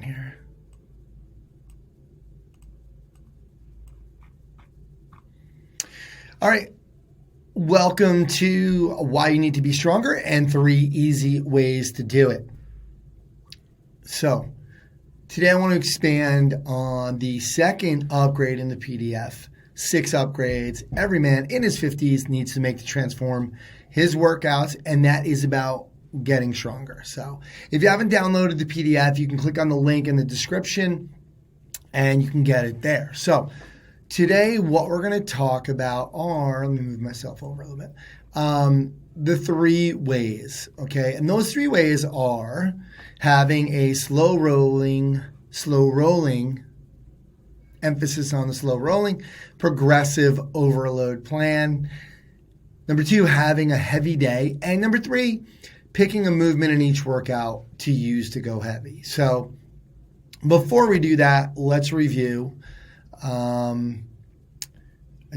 here. All right. Welcome to Why You Need to Be Stronger and 3 Easy Ways to Do It. So, today I want to expand on the second upgrade in the PDF. 6 upgrades every man in his 50s needs to make to transform his workouts, and that is about getting stronger. So, if you haven't downloaded the PDF, you can click on the link in the description and you can get it there. So, today, what we're going to talk about are, let me move myself over a little bit, the 3 ways, okay? And those 3 ways are having a slow rolling, emphasis on the slow rolling, progressive overload plan. Number 2, having a heavy day. And number 3, picking a movement in each workout to use to go heavy. So before we do that, let's review. I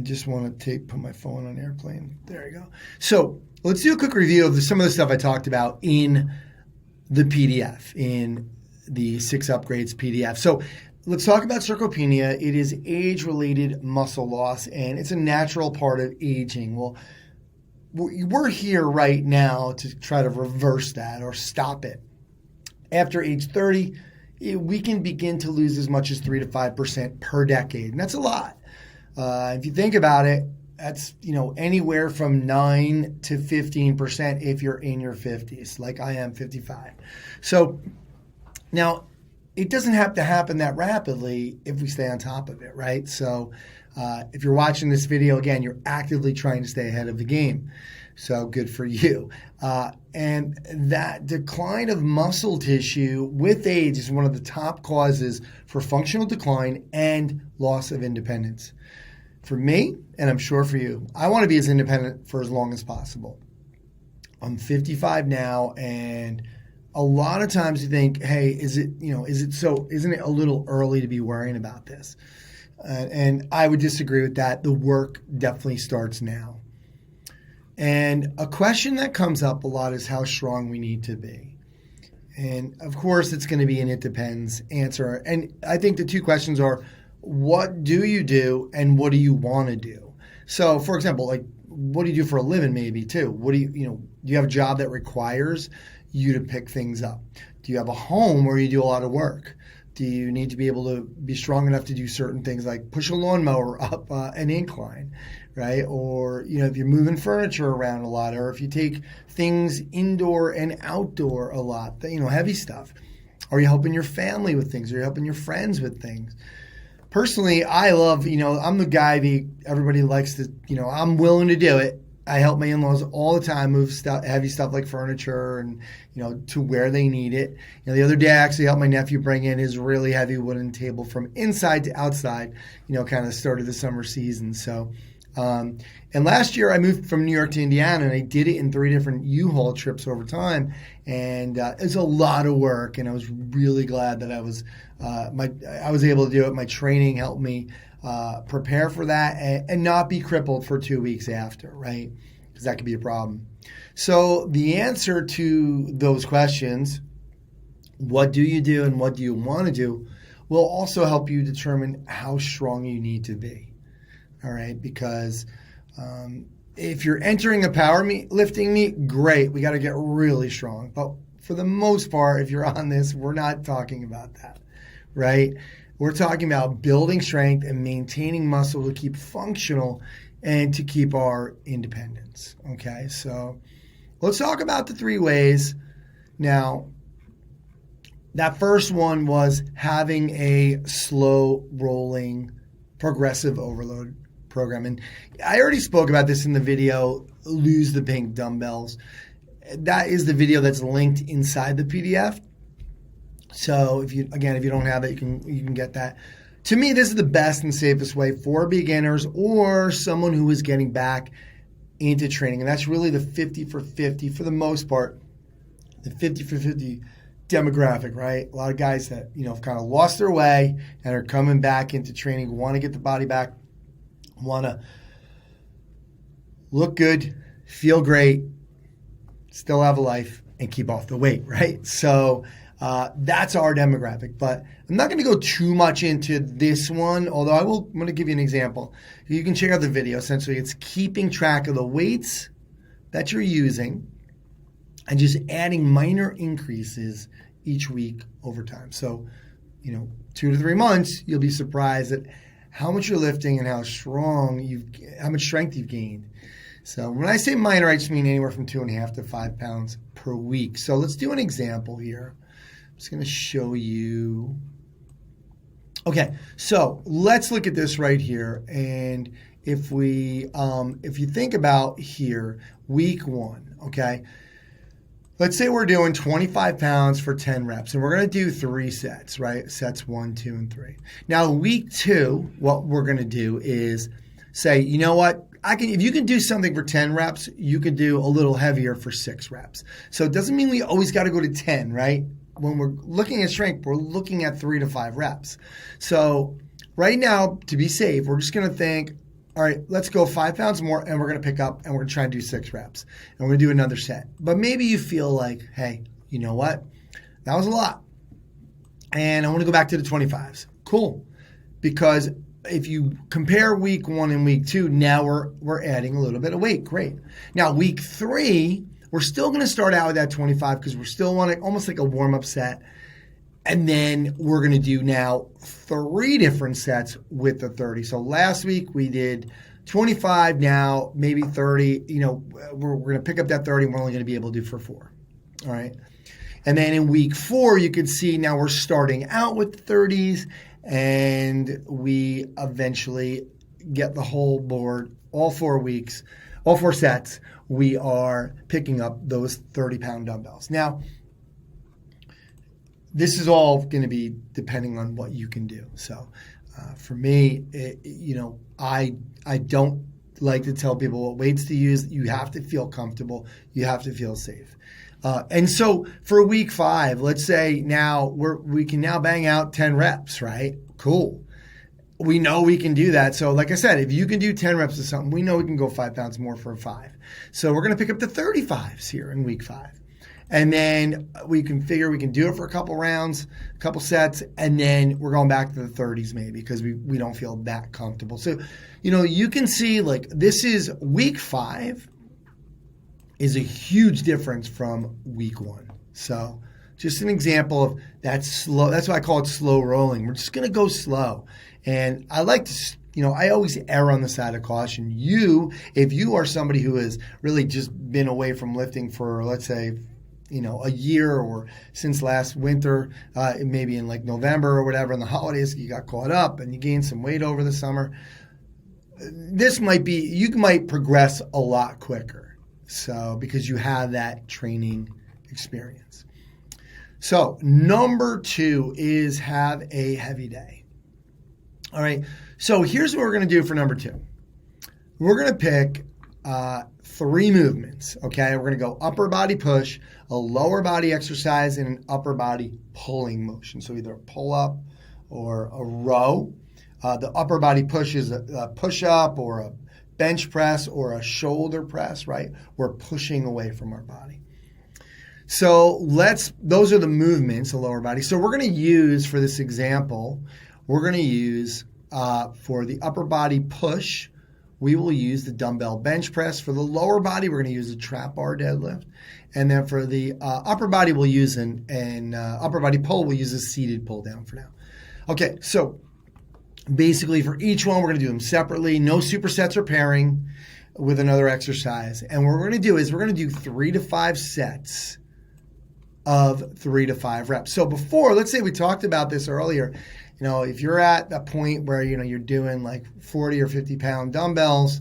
just want to put my phone on airplane. There you go. So let's do a quick review of some of the stuff I talked about in the PDF, in the 6 upgrades PDF. So let's talk about sarcopenia. It is age-related muscle loss, and it's a natural part of aging. Well, we're here right now to try to reverse that or stop it. After age 30, we can begin to lose as much as 3 to 5% per decade, and that's a lot. If you think about it, that's anywhere from 9 to 15% if you're in your 50s, like I am 55. So now it doesn't have to happen that rapidly if we stay on top of it, right? So if you're watching this video, again, you're actively trying to stay ahead of the game. So good for you. And that decline of muscle tissue with age is one of the top causes for functional decline and loss of independence. For me, and I'm sure for you, I want to be as independent for as long as possible. I'm 55 now, and a lot of times you think, hey, isn't it a little early to be worrying about this? And I would disagree with that. The work definitely starts now. And a question that comes up a lot is how strong we need to be. And of course, it's going to be an it depends answer. And I think the 2 questions are, what do you do and what do you want to do? So, for example, like, what do you do for a living maybe too? What do do you have a job that requires you to pick things up? Do you have a home where you do a lot of work? Do you need to be able to be strong enough to do certain things like push a lawnmower up an incline, right? Or, if you're moving furniture around a lot, or if you take things indoor and outdoor a lot, heavy stuff. Are you helping your family with things? Are you helping your friends with things? Personally, I love, I'm the guy that everybody likes to, I'm willing to do it. I help my in-laws all the time move heavy stuff like furniture and, to where they need it. The other day I actually helped my nephew bring in his really heavy wooden table from inside to outside, kind of started the summer season. So, and last year I moved from New York to Indiana, and I did it in 3 different U-Haul trips over time. And it's a lot of work, and I was really glad that I was able to do it. My training helped me prepare for that and not be crippled for 2 weeks after, right? Because that could be a problem. So the answer to those questions, what do you do and what do you want to do, will also help you determine how strong you need to be. All right, because if you're entering a powerlifting meet, great, we got to get really strong. But for the most part, if you're on this, we're not talking about that, right? We're talking about building strength and maintaining muscle to keep functional and to keep our independence, okay? So let's talk about the 3 ways. Now, that first one was having a slow rolling progressive overload program. And I already spoke about this in the video, Lose the Pink Dumbbells. That is the video that's linked inside the PDF. So if you don't have it, you can get that. To me, this is the best and safest way for beginners or someone who is getting back into training. And that's really the 50 for 50 for the most part, the 50 for 50 demographic, right? A lot of guys that, have kind of lost their way and are coming back into training, want to get the body back, want to look good, feel great, still have a life, and keep off the weight, right? So That's our demographic. But I'm not going to go too much into this one, although I'm going to give you an example. You can check out the video. Essentially, it's keeping track of the weights that you're using and just adding minor increases each week over time. So, 2 to 3 months, you'll be surprised at how much you're lifting and how much strength you've gained. So when I say minor, I just mean anywhere from 2.5 to 5 pounds per week. So let's do an example here. I'm just going to show you. Okay, so let's look at this right here. And if you think about here, week 1, okay, let's say we're doing 25 pounds for 10 reps, and we're going to do 3 sets, right? Sets 1, 2, and 3. Now, week 2, what we're going to do is say, you know what? If you can do something for 10 reps, you could do a little heavier for 6 reps. So it doesn't mean we always got to go to 10, right? When we're looking at strength, we're looking at 3 to 5 reps. So right now, to be safe, we're just going to think, all right, let's go 5 pounds more, and we're going to pick up, and we're going to try and do 6 reps. And we're going to do another set. But maybe you feel like, hey, you know what? That was a lot. And I want to go back to the 25s. Cool. Because if you compare week 1 and week 2, now we're adding a little bit of weight. Great. Now, week 3, we're still going to start out with that 25 because we're still wanting almost like a warm-up set. And then we're going to do now 3 different sets with the 30. So last week we did 25, now maybe 30. We're going to pick up that 30 and we're only going to be able to do for 4. All right. And then in week 4, you could see now we're starting out with the 30s and we eventually get the whole board, all 4 weeks, all 4 sets, we are picking up those 30-pound dumbbells. Now, this is all going to be depending on what you can do. So for me, I don't like to tell people what weights to use. You have to feel comfortable. You have to feel safe. And so for week 5, let's say now we can now bang out 10 reps, right? Cool. We know we can do that. So like I said, if you can do 10 reps of something, we know we can go 5 pounds more for a 5. So we're going to pick up the 35s here in week 5. And then we can figure we can do it for a couple rounds, a couple sets, and then we're going back to the 30s maybe because we don't feel that comfortable. So, you can see like this is week 5 is a huge difference from week 1. So just an example of that slow. That's why I call it slow rolling. We're just going to go slow. And I like to, I always err on the side of caution. If you are somebody who has really just been away from lifting for, let's say, a year or since last winter, maybe in like November or whatever, in the holidays, you got caught up and you gained some weight over the summer. You might progress a lot quicker. So, because you have that training experience. So, number 2 is have a heavy day. All right. So, here's what we're going to do for number 2. We're going to pick 3 movements, okay? We're going to go upper body push, a lower body exercise, and an upper body pulling motion. So either a pull-up or a row. The upper body push is a push-up or a bench press or a shoulder press, right? We're pushing away from our body. So those are the movements, the lower body. So we're going to use, for this example, for the upper body push, we will use the dumbbell bench press. For the lower body, we're going to use a trap bar deadlift. And then for the upper body, we'll use an upper body pull, we'll use a seated pull down for now. Okay, so basically for each one, we're going to do them separately. No supersets or pairing with another exercise. And what we're going to do is we're going to do 3 to 5 sets of 3 to 5 reps. So before, let's say we talked about this earlier, if you're at a point where, you're doing like 40 or 50 pound dumbbells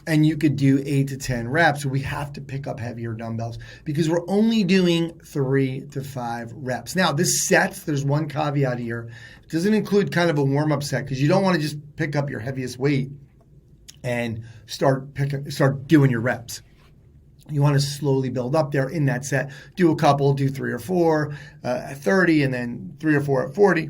and you could do 8 to 10 reps, we have to pick up heavier dumbbells because we're only doing 3 to 5 reps. Now, this sets, there's one caveat here. It doesn't include kind of a warm-up set because you don't want to just pick up your heaviest weight and start doing your reps. You want to slowly build up there in that set. Do a couple, do 3 or 4 at 30, and then 3 or 4 at 40.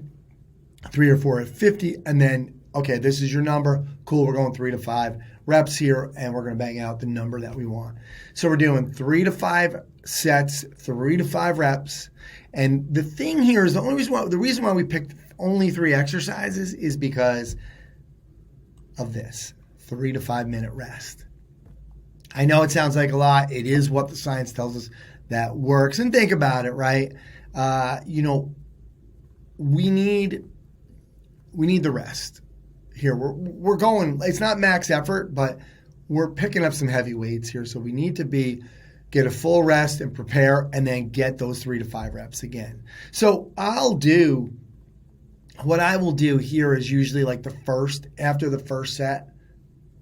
3 or 4 at 50, and then, okay, this is your number. Cool, we're going 3 to 5 reps here, and we're going to bang out the number that we want. So we're doing 3 to 5 sets, 3 to 5 reps. And the thing here is the reason why we picked only 3 exercises is because of this 3 to 5 minute rest. I know it sounds like a lot. It is what the science tells us that works. And think about it, right? We need the rest here. We're going. It's not max effort, but we're picking up some heavy weights here. So we need to get a full rest and prepare, and then get those 3 to 5 reps again. So what I will do here is usually like after the first set,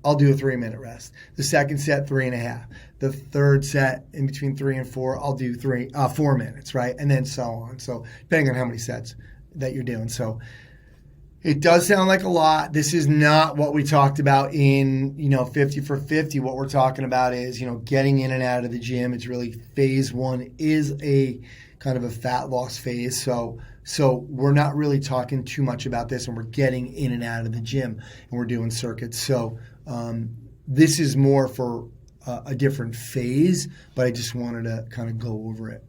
I'll do a 3-minute rest. The second set, 3.5. The third set, in between 3 and 4, I'll do 4 minutes, right? And then so on. So depending on how many sets that you're doing. So it does sound like a lot. This is not what we talked about in 50 for 50. What we're talking about is getting in and out of the gym. It's really phase 1 is a kind of a fat loss phase. So we're not really talking too much about this, and we're getting in and out of the gym, and we're doing circuits. So this is more for a different phase, but I just wanted to kind of go over it.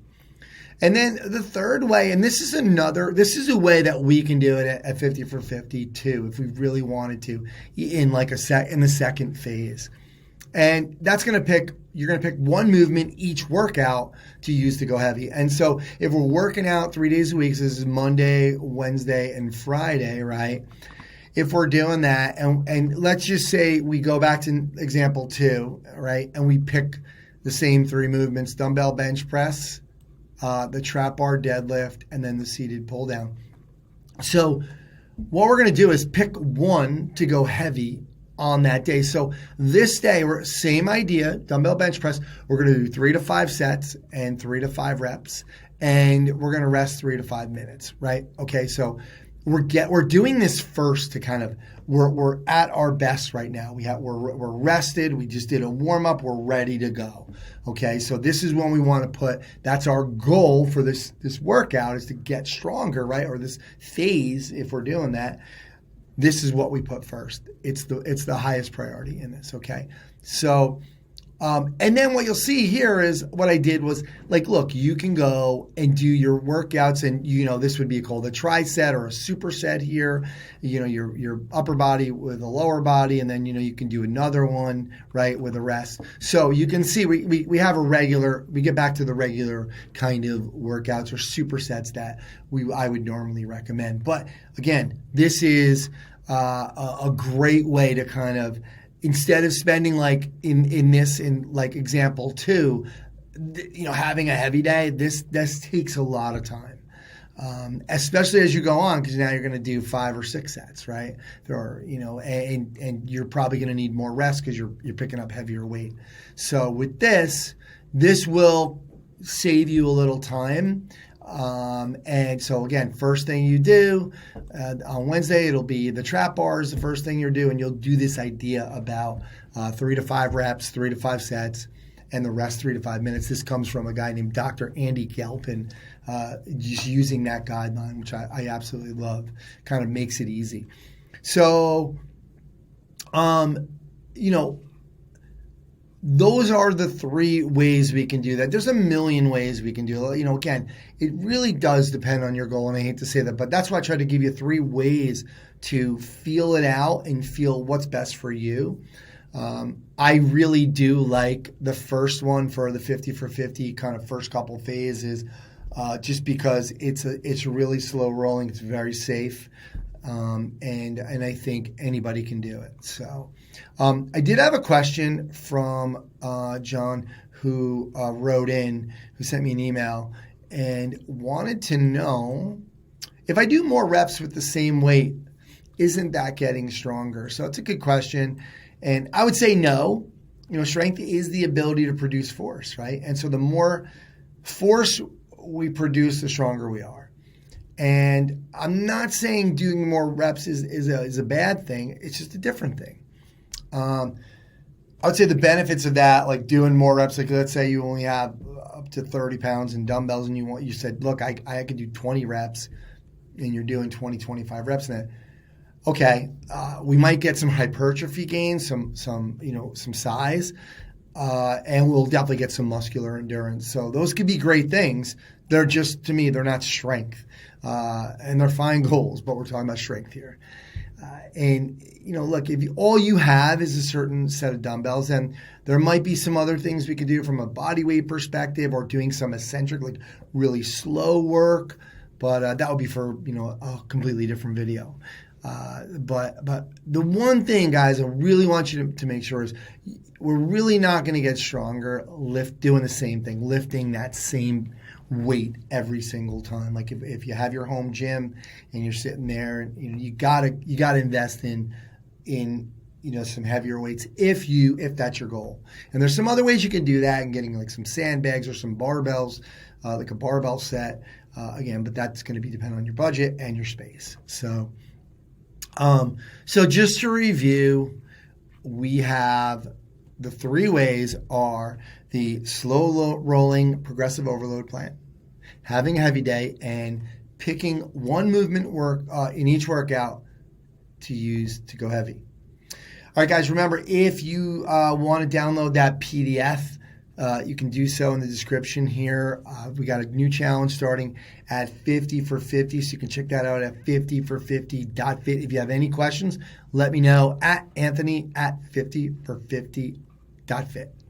And then the third way, and this is a way that we can do it at 50 for 50 too, if we really wanted to, in the second phase. And you're going to pick one movement each workout to use to go heavy. And so if we're working out 3 days a week, so this is Monday, Wednesday, and Friday, right? If we're doing that, and let's just say we go back to example 2, right? And we pick the same 3 movements: dumbbell bench press, the trap bar deadlift, and then the seated pull down. So what we're going to do is pick one to go heavy on that day. So this day, same idea, dumbbell bench press. We're going to do 3 to 5 sets and 3 to 5 reps, and we're going to rest 3 to 5 minutes, right? Okay, so we're doing this first to kind of we're at our best right now. We're rested. We just did a warm up. We're ready to go. Okay, so this is when we want to put. That's our goal for this workout, is to get stronger, right? Or this phase, if we're doing that. This is what we put first. It's the highest priority in this. Okay, so. And then what you'll see here is what I did was, like, look, you can go and do your workouts, and this would be called a tri-set or a superset here. Your upper body with a lower body, and then you can do another one, right, with a rest. So you can see we have we get back to the regular kind of workouts or supersets that I would normally recommend. But again, this is a great way to kind of, instead of spending like in example 2, having a heavy day, this takes a lot of time, especially as you go on, because now you're going to do 5 or 6 sets, right? And you're probably going to need more rest because you're picking up heavier weight. So with this will save you a little time. And so again, first thing you do on Wednesday, it'll be the trap bars, the first thing you're doing. You'll do this idea about 3 to 5 reps, 3 to 5 sets, and the rest 3 to 5 minutes. This comes from a guy named Dr. Andy Galpin, just using that guideline, which I absolutely love. Kind of makes it easy. So, those are the 3 ways we can do that. There's a million ways we can do it. Again, it really does depend on your goal, and I hate to say that, but that's why I try to give you 3 ways to feel it out and feel what's best for you. I really do like the first one for the 50 for 50 kind of first couple phases, just because it's really slow rolling. It's very safe. And I think anybody can do it. So I did have a question from John, who wrote in, who sent me an email and wanted to know, if I do more reps with the same weight, isn't that getting stronger? So it's a good question. And I would say no. Strength is the ability to produce force, right? And so the more force we produce, the stronger we are. And I'm not saying doing more reps is a bad thing. It's just a different thing. I would say the benefits of that, like doing more reps, like let's say you only have up to 30 pounds in dumbbells, and you said, look, I could do 20 reps, and you're doing 20, 25 reps in that. Okay, we might get some hypertrophy gains, some size. and we'll definitely get some muscular endurance. So those could be great things. They're just, to me, they're not strength. And they're fine goals, but we're talking about strength here. And, look, if all you have is a certain set of dumbbells, then there might be some other things we could do from a body weight perspective, or doing some eccentric, like really slow work. But that would be for, a completely different video. But the one thing, guys, I really want you to make sure is we're really not going to get stronger doing the same thing, lifting that same weight every single time. Like if you have your home gym and you're sitting there, and you gotta invest in some heavier weights if that's your goal. And there's some other ways you can do that, and getting like some sandbags or some barbells, like a barbell set. Again, but that's going to be dependent on your budget and your space. So just to review, we have the 3 ways are the slow rolling progressive overload plan, having a heavy day, and picking one movement work in each workout to use to go heavy. All right, guys, remember, if you want to download that PDF, you can do so in the description here. We got a new challenge starting at 50 for 50, so you can check that out at 50for50.fit. If you have any questions, let me know at Anthony at 50for50.fit.